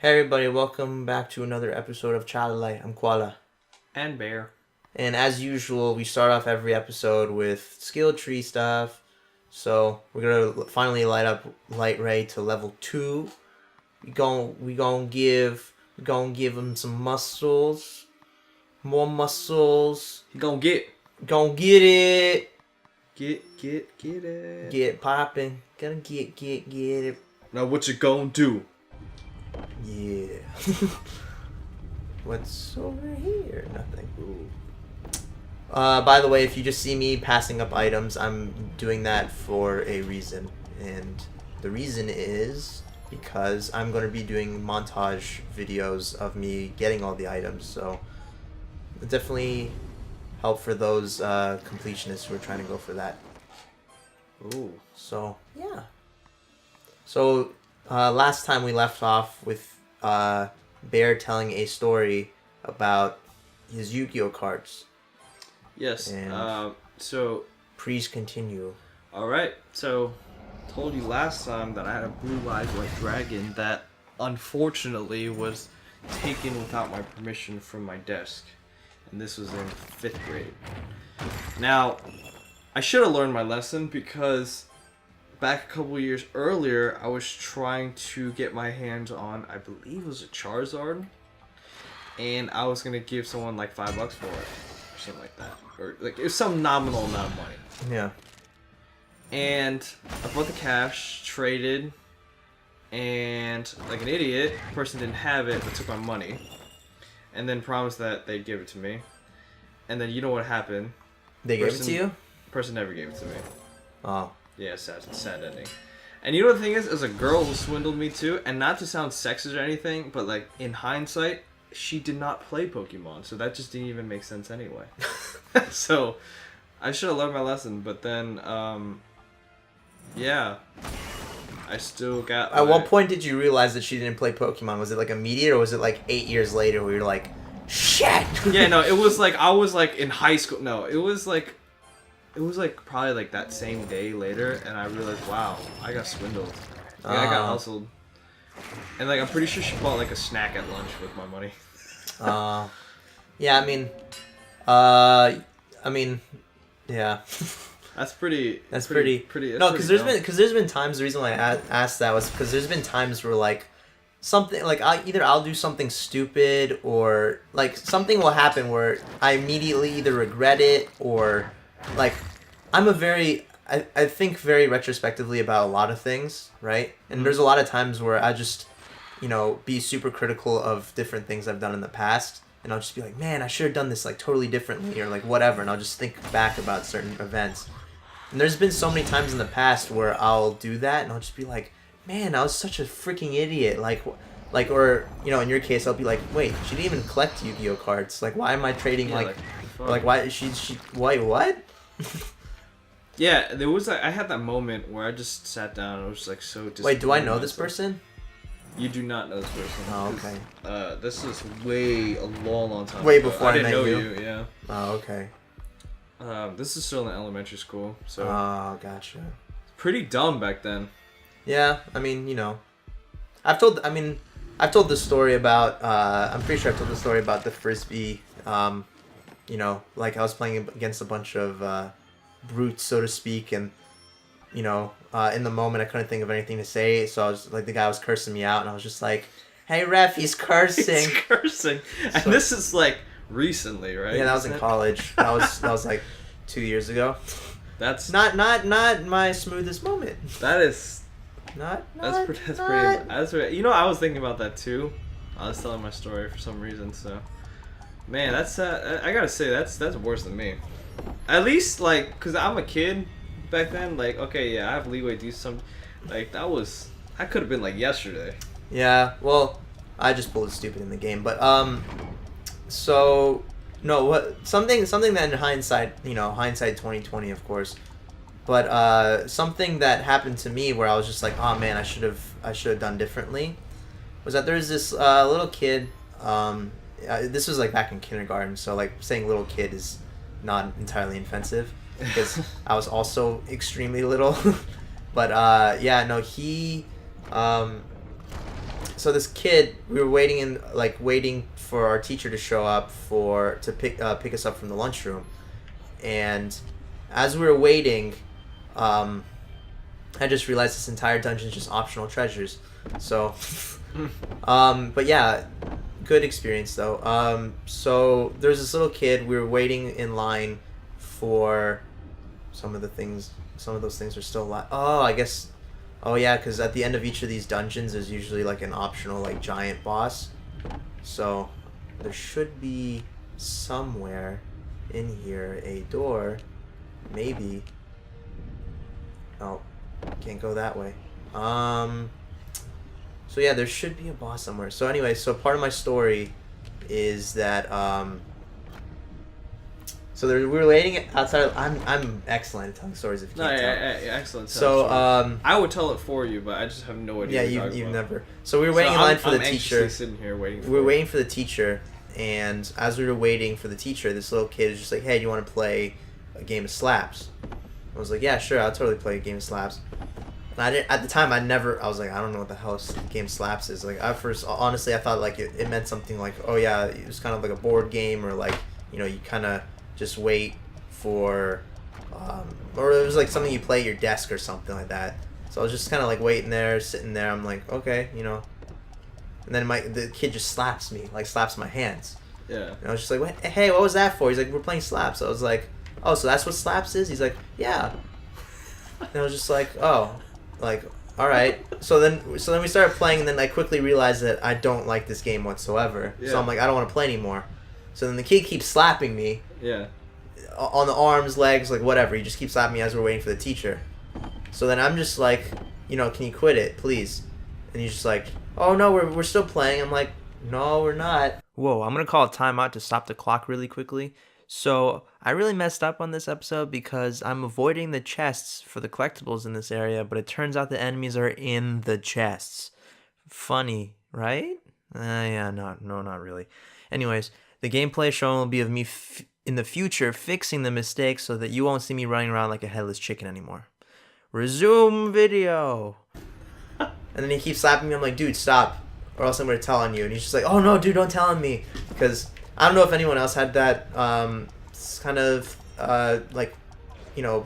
Hey everybody, welcome back to another episode of Childlight. I'm Koala. And Bear. And as usual, we start off every episode with skill tree stuff. So we're gonna finally light up Light Ray to level 2. We gonna give him some muscles. More muscles. You gonna get it. Get it. Get popping. Gonna get it. Now what you gonna do? Yeah. What's over here? Nothing. Ooh. By the way, if you just see me passing up items, I'm doing that for a reason. And the reason is because I'm going to be doing montage videos of me getting all the items. So it'll definitely help for those completionists who are trying to go for that. Ooh. So, yeah. So, last time we left off with Bear telling a story about his Yu-Gi-Oh cards. Yes. And So. Please continue. All right. So, told you last time that I had a blue-eyed white dragon that unfortunately was taken without my permission from my desk, and this was in 5th grade. Now, I should have learned my lesson because back a couple years earlier, I was trying to get my hands on, I believe it was a Charizard, and I was gonna give someone like $5 for it, or something like that, or like it was some nominal amount of money. Yeah. And I brought the cash, traded, and like an idiot, the person didn't have it but took my money, and then promised that they'd give it to me, and then you know what happened? They gave it to you? The person never gave it to me. Oh. Yeah, sad ending. And you know what the thing is? There's a girl who swindled me too, and not to sound sexist or anything, but like in hindsight, she did not play Pokemon, so that just didn't even make sense anyway. So, I should have learned my lesson, but then, yeah, I still got. At what point did you realize that she didn't play Pokemon? Was it like immediate, or was it like 8 years later where you're like, shit? Yeah, no, it was like I was like in high school. No, it was like probably like that same day later, and I realized, wow, I got swindled. Like, I got hustled. And like I'm pretty sure she bought like a snack at lunch with my money. Yeah, I mean, yeah. That's pretty. That's pretty. No, because there's been times. The reason why I asked that was because there's been times where like something like I'll do something stupid, or like something will happen where I immediately either regret it, or like I'm I think very retrospectively about a lot of things, right? And there's a lot of times where I just, be super critical of different things I've done in the past, and I'll just be like, man, I should have done this like totally differently, or like whatever, and I'll just think back about certain events. And there's been so many times in the past where I'll do that, and I'll just be like, man, I was such a freaking idiot, or in your case, I'll be like, wait, she didn't even collect Yu-Gi-Oh cards, like why am I trading why is she why what? Yeah, there was I had that moment where I just sat down and I was just like so disappointed. Wait, do I know this person? You do not know this person. Oh, okay. This is way a long time way ago. before I didn't met know you. Yeah. Oh, okay. This is still in elementary school, so. Oh, gotcha. Pretty dumb back then. Yeah, I mean, I've told the story about. I'm pretty sure I've told the story about the frisbee. Like I was playing against a bunch of brutes, so to speak, and in the moment I couldn't think of anything to say, so I was like, the guy was cursing me out, and I was just like, "Hey ref, he's cursing." He's cursing, and so, this is like recently, right? Yeah, that was in college. That was like 2 years ago. That's not my smoothest moment. That is. That's pretty. I was thinking about that too. I was telling my story for some reason, so. Man, that's I gotta say that's worse than me. At least like, cause I'm a kid back then. Like, okay, yeah, I have leeway to do some. Like that could have been like yesterday. Yeah, well, I just pulled it stupid in the game, but so no, what something that in hindsight, hindsight 2020, of course, but something that happened to me where I was just like, oh man, I should have done differently, was that there's this little kid. This was like back in kindergarten, so like saying little kid is not entirely offensive because I was also extremely little. But yeah, no, this kid, we were waiting for our teacher to show up to pick us up from the lunchroom, and as we were waiting, I just realized this entire dungeon is just optional treasures. So, but yeah, good experience though. So there's this little kid. We were waiting in line for some of those things are still alive. Oh, I guess. Oh yeah, because at the end of each of these dungeons, there's usually like an optional like giant boss. So there should be somewhere in here a door, maybe. Oh, can't go that way. So yeah, there should be a boss somewhere. So anyway, so part of my story is that we were waiting outside. I'm excellent at telling stories. If you can't tell. Excellent. So I would tell it for you, but I just have no idea. Yeah, you've never. So we were waiting in line for the teacher. Sitting here waiting. We were waiting for the teacher, and as we were waiting for the teacher, this little kid is just like, "Hey, do you want to play a game of slaps?" I was like, "Yeah, sure, I'll totally play a game of slaps." And I didn't, at the time, I was like, I don't know what the hell game slaps is. Like, at first, honestly, I thought like it meant something like, oh yeah, it was kind of like a board game, or like, you kind of just wait for, or it was like something you play at your desk or something like that. So I was just kind of like waiting there, sitting there. I'm like, okay, and then the kid just slaps my hands. Yeah. And I was just like, hey, what was that for? He's like, we're playing slaps. So I was like, oh, so that's what slaps is? He's like, yeah. And I was just like, oh, like, all right. So then we started playing, and then I quickly realized that I don't like this game whatsoever. Yeah. So I'm like, I don't want to play anymore. So then the kid keeps slapping me. Yeah. On the arms, legs, like whatever. He just keeps slapping me as we're waiting for the teacher. So then I'm just like, can you quit it, please? And he's just like, oh no, we're still playing. I'm like, no, we're not. Whoa, I'm gonna call a timeout to stop the clock really quickly. So I really messed up on this episode because I'm avoiding the chests for the collectibles in this area, but it turns out the enemies are in the chests. Funny, right? Yeah, no, not really. Anyways, the gameplay shown will be of me in the future fixing the mistakes so that you won't see me running around like a headless chicken anymore. Resume video. And then he keeps slapping me. I'm like, dude, stop, or else I'm gonna tell on you. And he's just like, oh no, dude, don't tell on me, because I don't know if anyone else had that kind of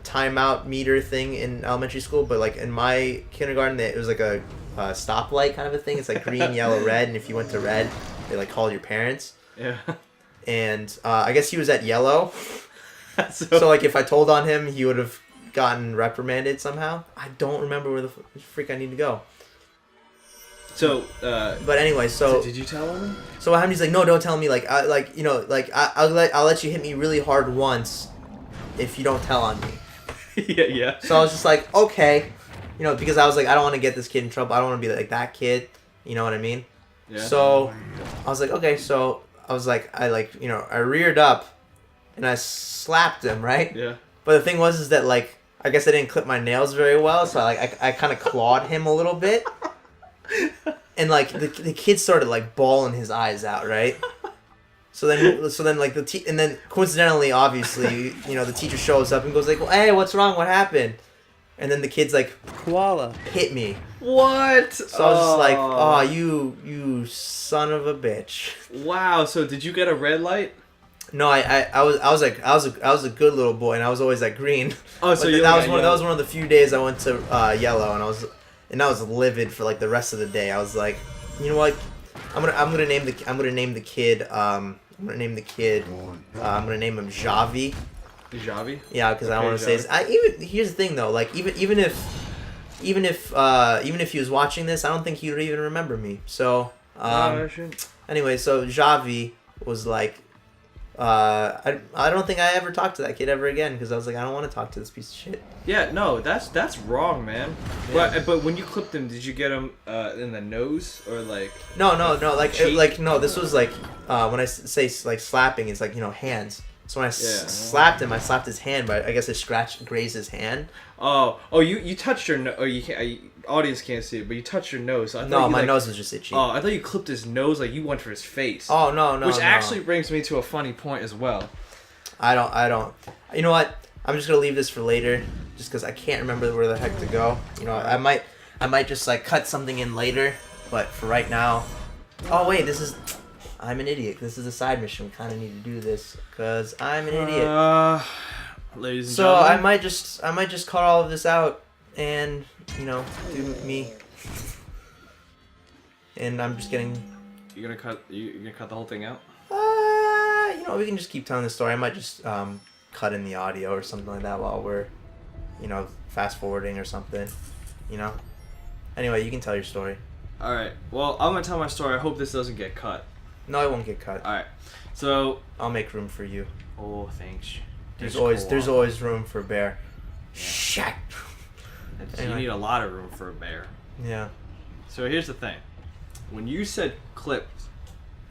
timeout meter thing in elementary school, but like in my kindergarten, it was like a stoplight kind of a thing. It's like green, yellow, red, and if you went to red, they like called your parents. Yeah. And I guess he was at yellow, so like if I told on him, he would have gotten reprimanded somehow. I don't remember where the freak I need to go. So, but anyway, so did you tell him? So what happened? He's like, no, don't tell me. I'll let you hit me really hard once, if you don't tell on me. yeah. So I was just like, okay, because I was like, I don't want to get this kid in trouble. I don't want to be like that kid. You know what I mean? Yeah. So I was like, okay. So I was like, I reared up, and I slapped him, right? Yeah. But the thing is that like, I guess I didn't clip my nails very well, so I kind of clawed him a little bit. And like the kid started like bawling his eyes out, right? So then like and then coincidentally, obviously, the teacher shows up and goes like, well, hey, what's wrong? What happened? And then the kid's like, Koala hit me. What? So I was just like, oh, you son of a bitch. Wow. So did you get a red light? No, I was a good little boy, and I was always at green. Oh, so that was one of the few days I went to yellow, and I was livid for like the rest of the day. I was like, you know what? I'm gonna name the kid. I'm gonna name him Javi. Javi? Yeah, because I don't want to say this. Here's the thing though. Like even if he was watching this, I don't think he would even remember me. So anyway, so Javi was like. I don't think I ever talked to that kid ever again, because I was like, I don't want to talk to this piece of shit. Yeah, no, that's wrong, man. Yeah. But when you clipped him, did you get him in the nose or like? No, no. This was like when I say like slapping, it's like hands. So when I slapped him, I slapped his hand, but I guess I grazed his hand. Oh, you touched your nose. Oh, you can't. Audience can't see it, but you touched your nose. So my nose was just itchy. Oh, I thought you clipped his nose, like you went for his face. Oh no. Which actually brings me to a funny point as well. I don't. You know what? I'm just gonna leave this for later, just because I can't remember where the heck to go. I might just like cut something in later, But for right now, oh wait, this is. I'm an idiot. This is a side mission. We kind of need to do this because I'm an idiot. Ladies and so gentlemen. I might just cut all of this out and do me. And I'm just getting. You're gonna cut the whole thing out? We can just keep telling the story. I might just cut in the audio or something like that while we're, fast forwarding or something. Anyway, you can tell your story. All right. Well, I'm gonna tell my story. I hope this doesn't get cut. No, it won't get cut. All right. So I'll make room for you. Oh, thanks. There's always room for a bear. Yeah. Shit. You need a lot of room for a bear. Yeah. So here's the thing. When you said clipped,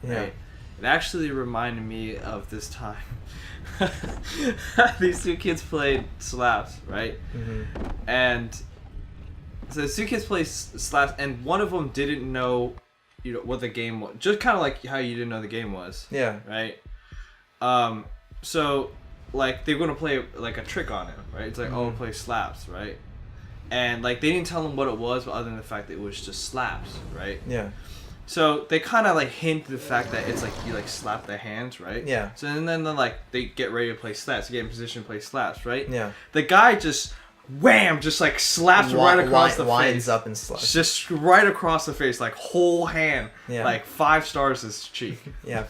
yeah. Right, it actually reminded me of this time. These two kids played slaps, right? Mm-hmm. And so the two kids played slaps, and one of them didn't know, what the game was. Just kind of like how you didn't know the game was. Yeah. Right. So like they were gonna play like a trick on him, right? It's like play slaps, right? And like they didn't tell him what it was, but other than the fact that it was just slaps, right? Yeah. So they kind of like hint the fact that it's like you like slap the hands, right? Yeah. So then like they get ready to play slaps, get in position to play slaps, right? Yeah. The guy just wham, just like slaps right across the face. Winds up and slaps. Just right across the face, like whole hand, yeah. like 5 stars his cheek. Yeah.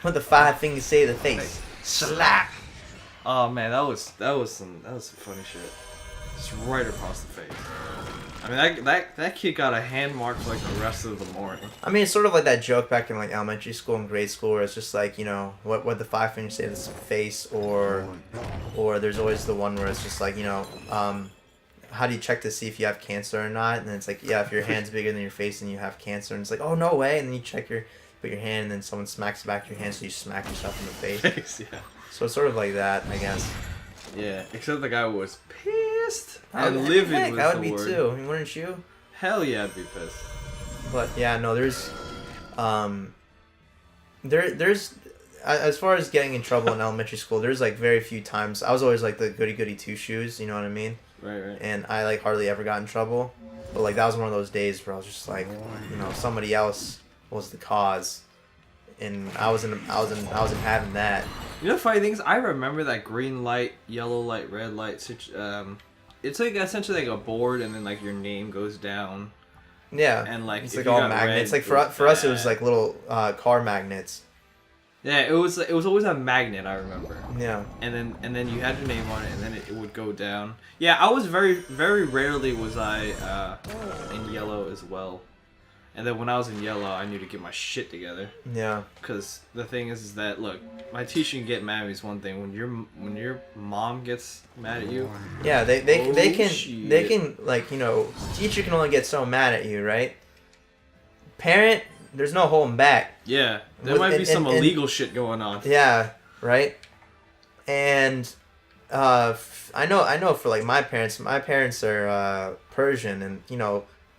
What the 5 things say to the face? Slap. Oh man, that was some funny shit. Just right across the face. I mean, that kid got a hand mark for like the rest of the morning. I mean, it's sort of like that joke back in like elementary school and grade school where it's just like, what the 5 fingers say to the face, or there's always the one where it's just like, how do you check to see if you have cancer or not? And then it's like, yeah, if your hand's bigger than your face and you have cancer, and it's like, oh, no way. And then you put your hand, and then someone smacks the back of your hand, so you smack yourself in the face. Yeah. So it's sort of like that, I guess. Yeah, except the guy was pissed and livid with the word. I would be too. Wouldn't you? Hell yeah, I'd be pissed. But yeah, no, there's as far as getting in trouble in elementary school, there's like very few times. I was always like the goody two shoes, you know what I mean? Right. And I like hardly ever got in trouble. But like that was one of those days where I was just like, somebody else was the cause, and I wasn't having that. The funny thing is, I remember that green light, yellow light, red light. It's like essentially like a board, and then like your name goes down. Yeah. And like it's like all magnets. Like for us, it was like little car magnets. Yeah, it was always a magnet. I remember. Yeah. And then you had your name on it, and then it would go down. Yeah, I was very rarely was I in yellow as well. And then when I was in yellow, I knew to get my shit together. Yeah. Because the thing is that, look, my teacher can get mad at me is one thing. When your mom gets mad at you. Yeah, they can like, teacher can only get so mad at you, right? Parent, there's no holding back. Yeah, there might be some illegal shit going on. Yeah, right. And I know for like my parents are Persian, and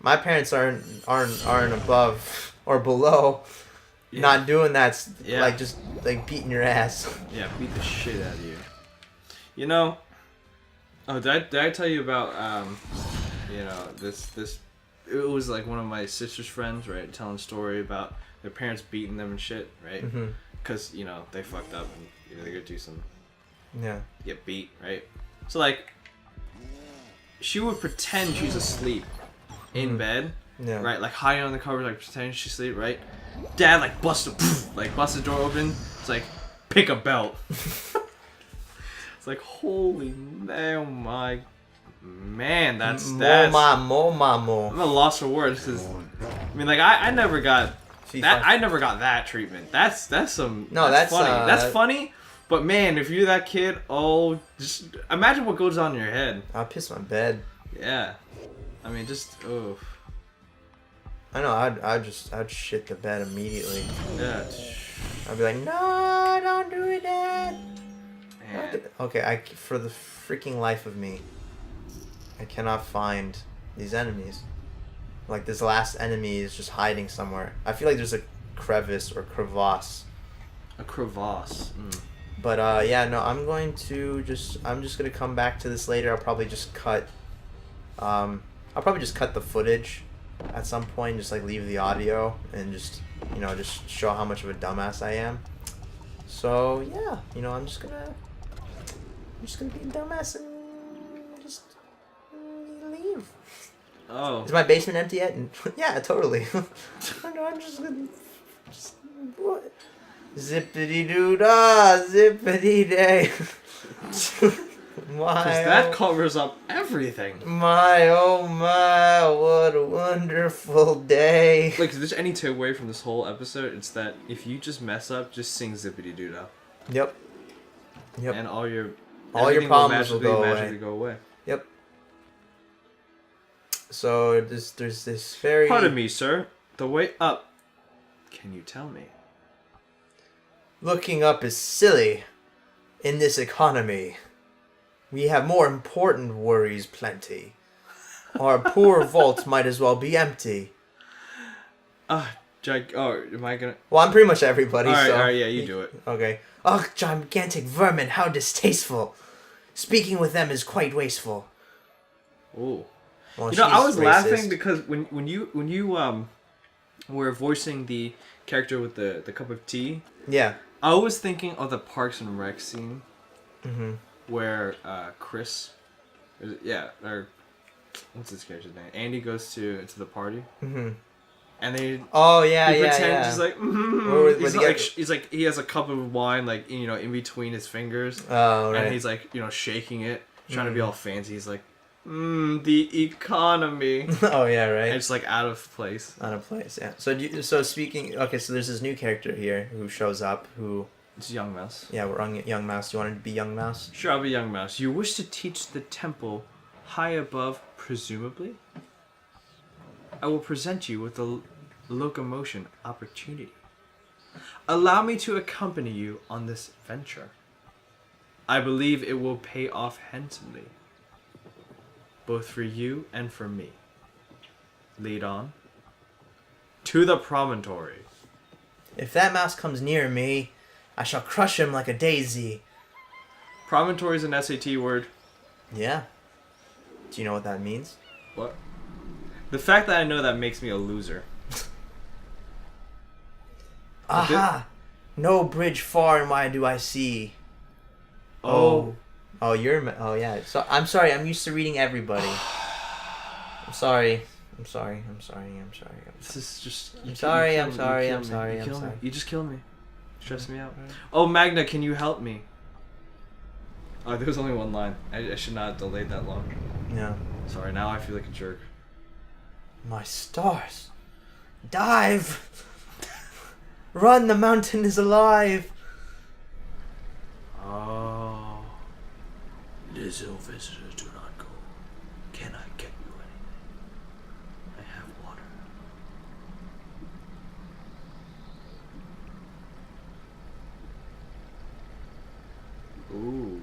my parents aren't above or below not doing that, like just like beating your ass. Yeah, beat the shit out of you. Oh, did I tell you about this? It was like one of my sister's friends, right, telling a story about their parents beating them and shit, right? Because they fucked up and they're gonna do some get beat, right? So like she would pretend she's asleep in bed, right? Like hiding on the covers, like pretending she's asleep, right? Dad like busts the door open. It's like, pick a belt. It's like, holy oh my man, that's more. I'm at a loss for words, because I mean, like I never got that. I never got that treatment. That's funny. That's funny. But man, if you're that kid, just imagine what goes on in your head. I'll piss my bed. Yeah. I mean, just I know. I'd shit the bed immediately. Yeah. I'd be like, no, don't do it, Dad. Okay, for the freaking life of me, I cannot find these enemies. Like this last enemy is just hiding somewhere. I feel like there's a crevice or crevasse. A crevasse. But yeah, no, I'm just gonna come back to this later. I'll probably just cut the footage at some point just like leave the audio and just just show how much of a dumbass I am. So yeah, I'm just gonna be a dumbass and just leave. Oh. Is my basement empty yet? Yeah, totally. I'm just gonna what? Zip-a-Dee-Doo-Dah, Zip-a-Dee-Day. Because that covers up everything. My, oh my, what a wonderful day. Like, if there's any takeaway from this whole episode, it's that if you just mess up, just sing Zip-a-Dee-Doo-Dah. Yep. And all your problems will magically go away. Yep. So there's this very... Pardon me, sir. The way up. Can you tell me? Looking up is silly in this economy. We have more important worries plenty. Our poor vault might as well be empty. Am I gonna... Well, I'm pretty much everybody, so... Alright, yeah, you do it. Okay. Ugh, gigantic vermin, how distasteful. Speaking with them is quite wasteful. Ooh. Well, I was racist. laughing because when you were voicing the character with the cup of tea... Yeah. I was thinking of the Parks and Rec scene. Mm-hmm. Where Chris, or what's his character's name? Andy goes to the party, and they pretend just like he's like he has a cup of wine like in between his fingers, and he's like shaking it, trying to be all fancy. He's like, the economy. Oh yeah, right. And it's like out of place. Out of place, yeah. So speaking, okay, so there's this new character here who shows up who. It's Young Mouse. Yeah, we're on Young Mouse. Do you want to be Young Mouse? Sure, I'll be Young Mouse. You wish to teach the temple high above, presumably? I will present you with a locomotion opportunity. Allow me to accompany you on this venture. I believe it will pay off handsomely, both for you and for me. Lead on. To the promontory. If that mouse comes near me, I shall crush him like a daisy. Promontory is an SAT word. Yeah. Do you know what that means? What? The fact that I know that makes me a loser. Aha! No bridge far and wide do I see. Oh. Oh, yeah. So I'm sorry. I'm used to reading everybody. I'm sorry. This is just... I'm sorry. You just killed me. Stress me out. Oh, Magna, can you help me? Oh, there was only one line. I should not have delayed that long. Yeah. Sorry, now I feel like a jerk. My stars. Dive! Run, the mountain is alive! Oh. Lizzo visitors do not go. Can I get you anything? I have water. Ooh.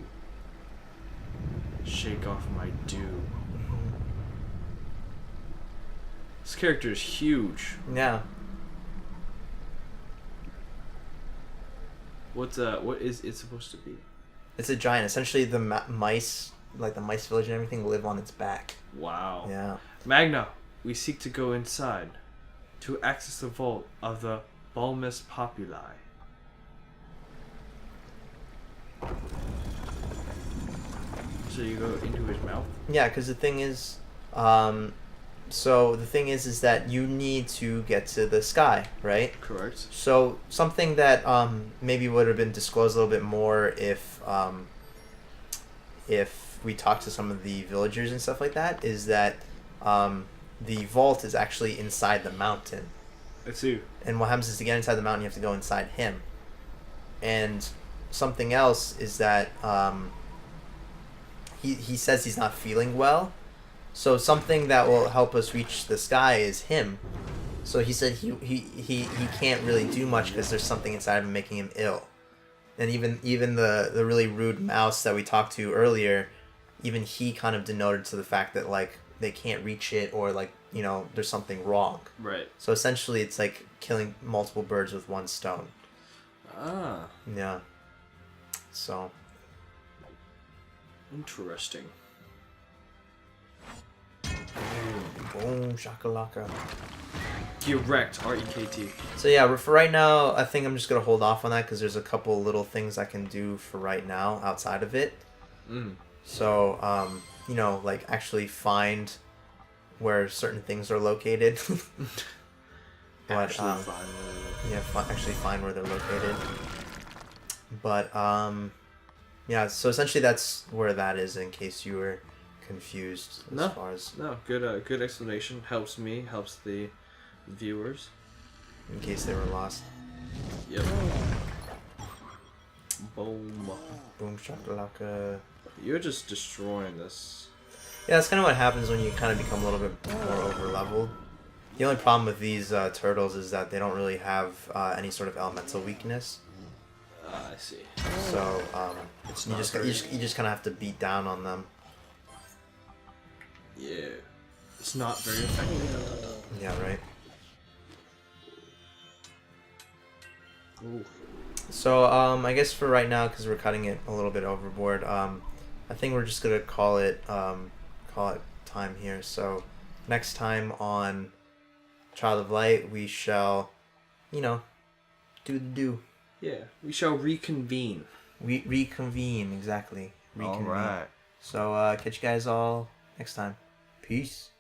Shake off my dew. This character is huge. Yeah. What is it supposed to be? It's a giant. Essentially, the mice, like the mice village and everything, live on its back. Wow. Yeah. Magna, we seek to go inside to access the vault of the Bulmus Populi. So you go into his mouth? Yeah, because the thing is, is that you need to get to the sky, right? Correct. So something that maybe would have been disclosed a little bit more if we talked to some of the villagers and stuff like that is that the vault is actually inside the mountain. I see. And what happens is to get inside the mountain, you have to go inside him. And something else is that he says he's not feeling well. So something that will help us reach the sky is him. So he said he can't really do much because there's something inside of him making him ill. And even the really rude mouse that we talked to earlier, even he kind of denoted to the fact that like they can't reach it or like there's something wrong. Right. So essentially it's like killing multiple birds with one stone. Ah. Yeah. So. Interesting. Boom, shakalaka. Erect, R-E-K-T. So yeah, for right now, I think I'm just gonna hold off on that because there's a couple little things I can do for right now outside of it. So, you know, like actually find where certain things are located. But, actually find where they're located. But, yeah, so essentially that's where that is in case you were confused as far as... No, good explanation. Helps me, helps the viewers. In case they were lost. Yep. Boom. Boom shakalaka. You're just destroying this. Yeah, that's kind of what happens when you kind of become a little bit more over-leveled. The only problem with these turtles is that they don't really have any sort of elemental weakness. I see. So you just kind of have to beat down on them. Yeah, it's not very effective. Yeah, right. Ooh. So I guess for right now, because we're cutting it a little bit overboard, I think we're just gonna call it time here. So next time on Child of Light, we shall, you know, do the do. Yeah, we shall reconvene. Reconvene, exactly. Reconvene. All right. So catch you guys all next time. Peace.